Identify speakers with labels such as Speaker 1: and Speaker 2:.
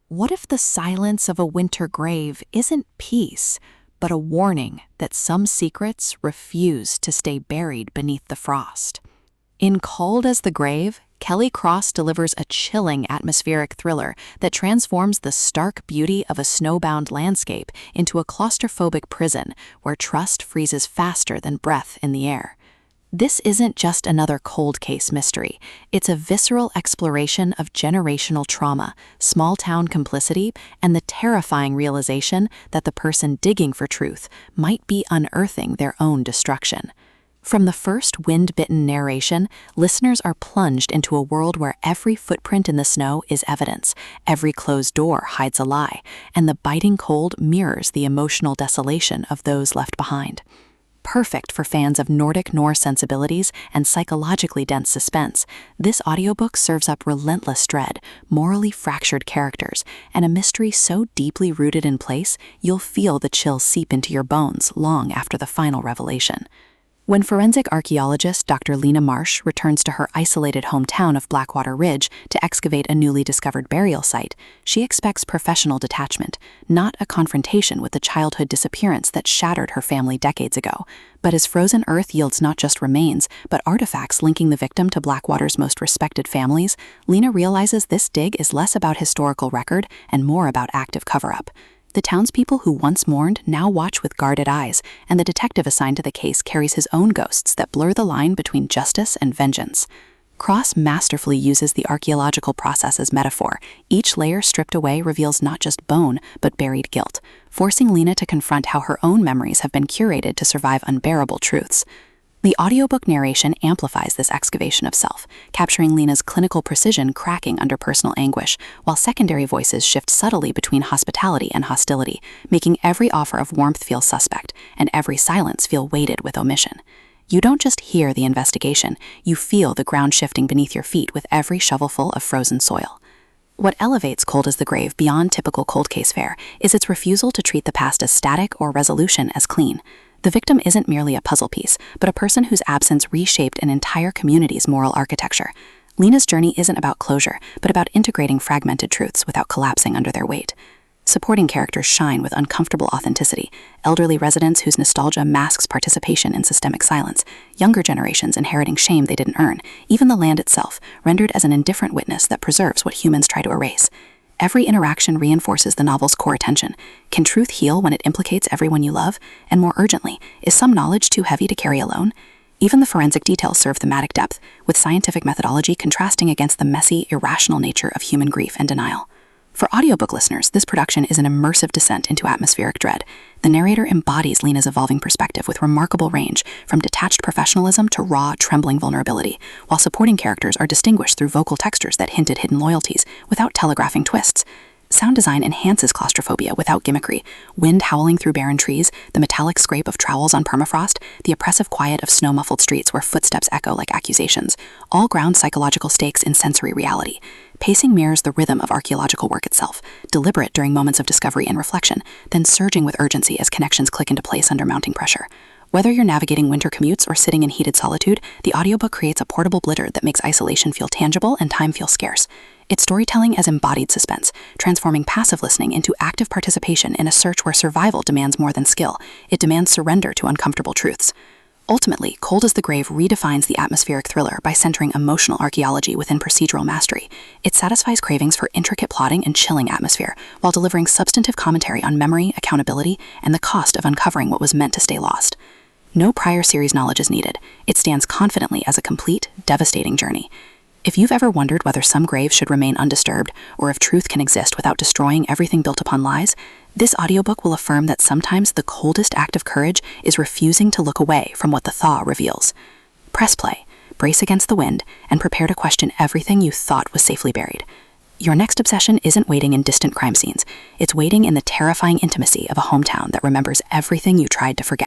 Speaker 1: What if the silence of a winter grave isn't peace, but a warning that some secrets refuse to stay buried beneath the frost? In Cold as the Grave, Kelly Cross delivers a chilling atmospheric thriller that transforms the stark beauty of a snowbound landscape into a claustrophobic prison where trust freezes faster than breath in the air. This isn't just another cold case mystery. It's a visceral exploration of generational trauma, small-town complicity, and the terrifying realization that the person digging for truth might be unearthing their own destruction. From the first wind-bitten narration, listeners are plunged into a world where every footprint in the snow is evidence, every closed door hides a lie, and the biting cold mirrors the emotional desolation of those left behind. Perfect for fans of Nordic Norse sensibilities and psychologically dense suspense, this audiobook serves up relentless dread, morally fractured characters, and a mystery so deeply rooted in place you'll feel the chill seep into your bones long after the final revelation. When forensic archaeologist Dr. Lena Marsh returns to her isolated hometown of Blackwater Ridge to excavate a newly discovered burial site, she expects professional detachment, not a confrontation with the childhood disappearance that shattered her family decades ago. But as frozen earth yields not just remains, but artifacts linking the victim to Blackwater's most respected families, Lena realizes this dig is less about historical record and more about active cover-up. The townspeople who once mourned now watch with guarded eyes, and the detective assigned to the case carries his own ghosts that blur the line between justice and vengeance. Cross masterfully uses the archaeological process as metaphor. Each layer stripped away reveals not just bone, but buried guilt, forcing Lena to confront how her own memories have been curated to survive unbearable truths. The audiobook narration amplifies this excavation of self, capturing Lena's clinical precision cracking under personal anguish, while secondary voices shift subtly between hospitality and hostility, making every offer of warmth feel suspect, and every silence feel weighted with omission. You don't just hear the investigation, you feel the ground shifting beneath your feet with every shovelful of frozen soil. What elevates Cold as the Grave beyond typical cold case fare is its refusal to treat the past as static or resolution as clean. The victim isn't merely a puzzle piece, but a person whose absence reshaped an entire community's moral architecture. Lena's journey isn't about closure, but about integrating fragmented truths without collapsing under their weight. Supporting characters shine with uncomfortable authenticity, elderly residents whose nostalgia masks participation in systemic silence, younger generations inheriting shame they didn't earn, even the land itself, rendered as an indifferent witness that preserves what humans try to erase. Every interaction reinforces the novel's core tension. Can truth heal when it implicates everyone you love? And more urgently, is some knowledge too heavy to carry alone? Even the forensic details serve thematic depth, with scientific methodology contrasting against the messy, irrational nature of human grief and denial. For audiobook listeners, this production is an immersive descent into atmospheric dread. The narrator embodies Lena's evolving perspective with remarkable range, from detached professionalism to raw, trembling vulnerability, while supporting characters are distinguished through vocal textures that hint at hidden loyalties, without telegraphing twists. Sound design enhances claustrophobia without gimmickry. Wind howling through barren trees, the metallic scrape of trowels on permafrost, the oppressive quiet of snow-muffled streets where footsteps echo like accusations, all ground psychological stakes in sensory reality. Pacing mirrors the rhythm of archaeological work itself, deliberate during moments of discovery and reflection, then surging with urgency as connections click into place under mounting pressure. Whether you're navigating winter commutes or sitting in heated solitude, the audiobook creates a portable blizzard that makes isolation feel tangible and time feel scarce. It's storytelling as embodied suspense, transforming passive listening into active participation in a search where survival demands more than skill. It demands surrender to uncomfortable truths. Ultimately, Cold as the Grave redefines the atmospheric thriller by centering emotional archaeology within procedural mastery. It satisfies cravings for intricate plotting and chilling atmosphere, while delivering substantive commentary on memory, accountability, and the cost of uncovering what was meant to stay lost. No prior series knowledge is needed. It stands confidently as a complete, devastating journey. If you've ever wondered whether some graves should remain undisturbed, or if truth can exist without destroying everything built upon lies, this audiobook will affirm that sometimes the coldest act of courage is refusing to look away from what the thaw reveals. Press play, brace against the wind, and prepare to question everything you thought was safely buried. Your next obsession isn't waiting in distant crime scenes. It's waiting in the terrifying intimacy of a hometown that remembers everything you tried to forget.